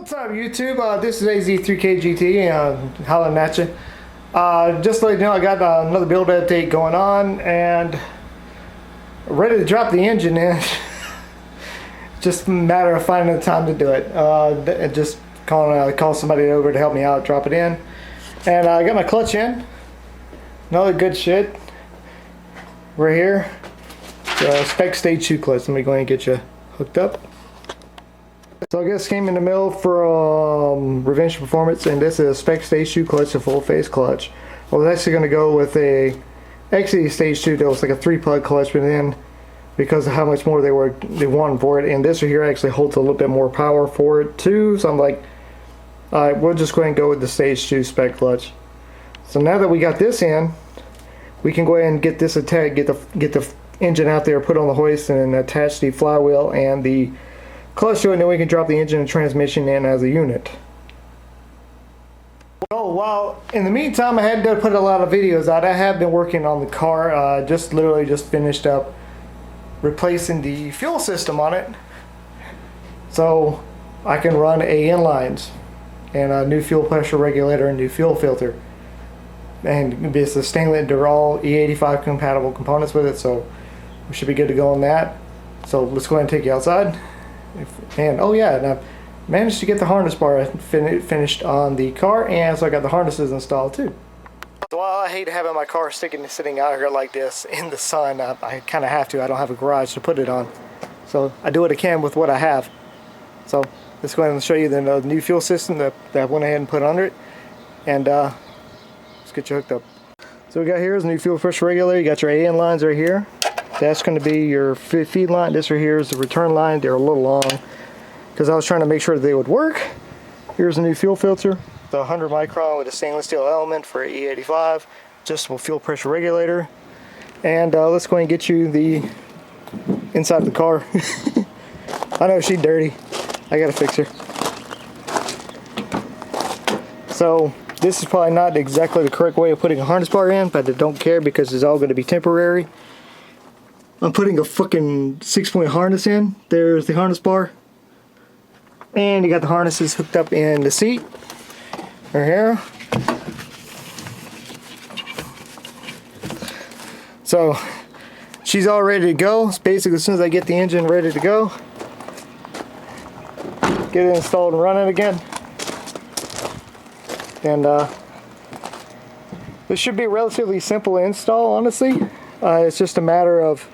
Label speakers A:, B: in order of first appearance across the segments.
A: What's up, YouTube? This is AZ3KGT, hollering at you. Just to let you know, I got another build update going on and ready to drop the engine in. Just a matter of finding the time to do it. Just call somebody over to help me out, drop it in. And I got my clutch in. Another good shit. Right here. Spec Stage 2 clutch. Let me go ahead and get you hooked up. So I guess came in the mail for Revenge Performance, and this is a Spec Stage 2 clutch, a full face clutch. I was actually going to go with a Stage 2 that was like a 3-plug clutch, but then because of how much more they wanted for it, and this right here actually holds a little bit more power for it too, so I'm like, alright, we'll just go ahead and go with the Stage 2 spec clutch. So now that we got this in, we can go ahead and get this attached, get the engine out there, put on the hoist, and attach the flywheel and the clutch to it, and then we can drop the engine and transmission in as a unit. Oh, well, in the meantime, I had to put a lot of videos out. I have been working on the car. Literally just finished up replacing the fuel system on it, so I can run AN lines and a new fuel pressure regulator and new fuel filter. And it's a stainless. They're all E85 compatible components with it, so we should be good to go on that. So let's go ahead and take you outside. And oh yeah, and I managed to get the harness bar finished on the car, and so I got the harnesses installed too. So while I hate having my car sitting out here like this in the sun, I kind of have to. I don't have a garage to put it on, so I do what I can with what I have. So let's go ahead and show you the new fuel system that I went ahead and put under it, and let's get you hooked up. So we got here is a new fuel pressure regulator. You got your AN lines right here. That's going to be your feed line. This right here is the return line. They're a little long because I was trying to make sure that they would work. Here's a new fuel filter. The 100 micron with a stainless steel element for E85. Adjustable fuel pressure regulator. And let's go ahead and get you the inside of the car. I know she's dirty. I gotta fix her. So this is probably not exactly the correct way of putting a harness bar in, but I don't care because it's all going to be temporary. I'm putting a fucking 6-point harness in. There's the harness bar. And you got the harnesses hooked up in the seat. Right here. So, she's all ready to go. It's basically as soon as I get the engine ready to go, get it installed and running again. And this should be a relatively simple install, honestly. It's just a matter of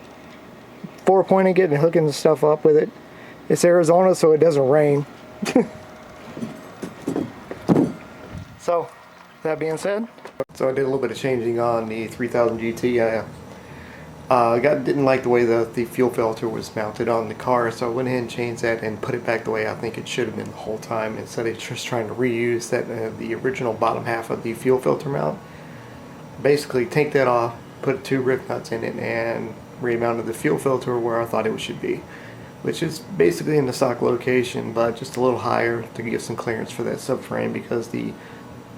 A: 4-pointing it and hooking the stuff up with it. It's Arizona, so it doesn't rain. So, that being said, so I did a little bit of changing on the 3000 GT. Didn't like the way the fuel filter was mounted on the car, so I went ahead and changed that and put it back the way I think it should have been the whole time, instead of just trying to reuse that the original bottom half of the fuel filter mount. Basically, take that off, put 2 rib nuts in it, and remounted the fuel filter where I thought it should be, which is basically in the stock location, but just a little higher to get some clearance for that subframe because the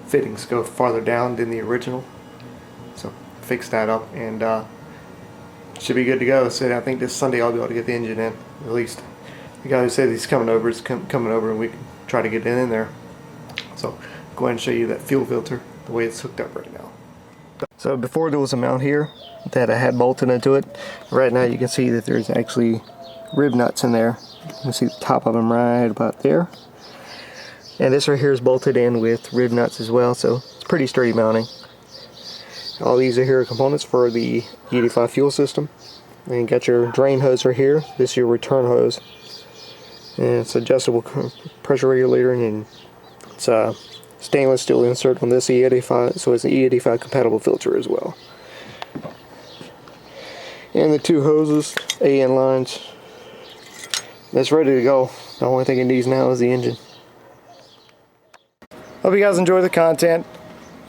A: fittings go farther down than the original. So fix that up, and should be good to go. So I think this Sunday I'll be able to get the engine in. At least the guy who said he's coming over is coming over, and we can try to get it in there. So go ahead and show you that fuel filter, the way it's hooked up right now. So before there was a mount here that I had bolted into it. Right now you can see that there's actually rib nuts in there. You can see the top of them right about there. And this right here is bolted in with rib nuts as well, so it's pretty sturdy mounting. All these are here components for the E85 fuel system. And you got your drain hose right here. This is your return hose. And it's adjustable pressure regulator, and it's stainless steel insert on this E85, so it's an E85 compatible filter as well. And the 2 hoses, AN lines. That's ready to go. The only thing it needs now is the engine. Hope you guys enjoy the content.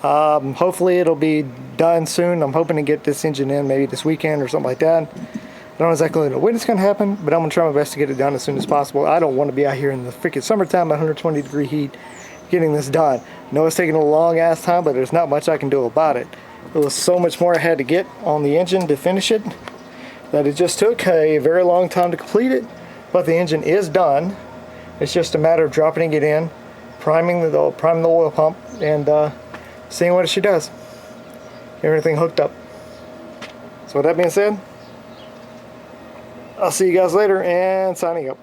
A: Hopefully it'll be done soon. I'm hoping to get this engine in maybe this weekend or something like that. I don't exactly know when it's going to happen, but I'm going to try my best to get it done as soon as possible. I don't want to be out here in the freaking summertime at 120-degree heat getting this done. I know it's taking a long ass time, but there's not much I can do about it. There was so much more I had to get on the engine to finish it that it just took a very long time to complete it. But the engine is done. It's just a matter of dropping it in, priming the oil pump, and seeing what she does. Everything hooked up. So with that being said, I'll see you guys later, and signing up.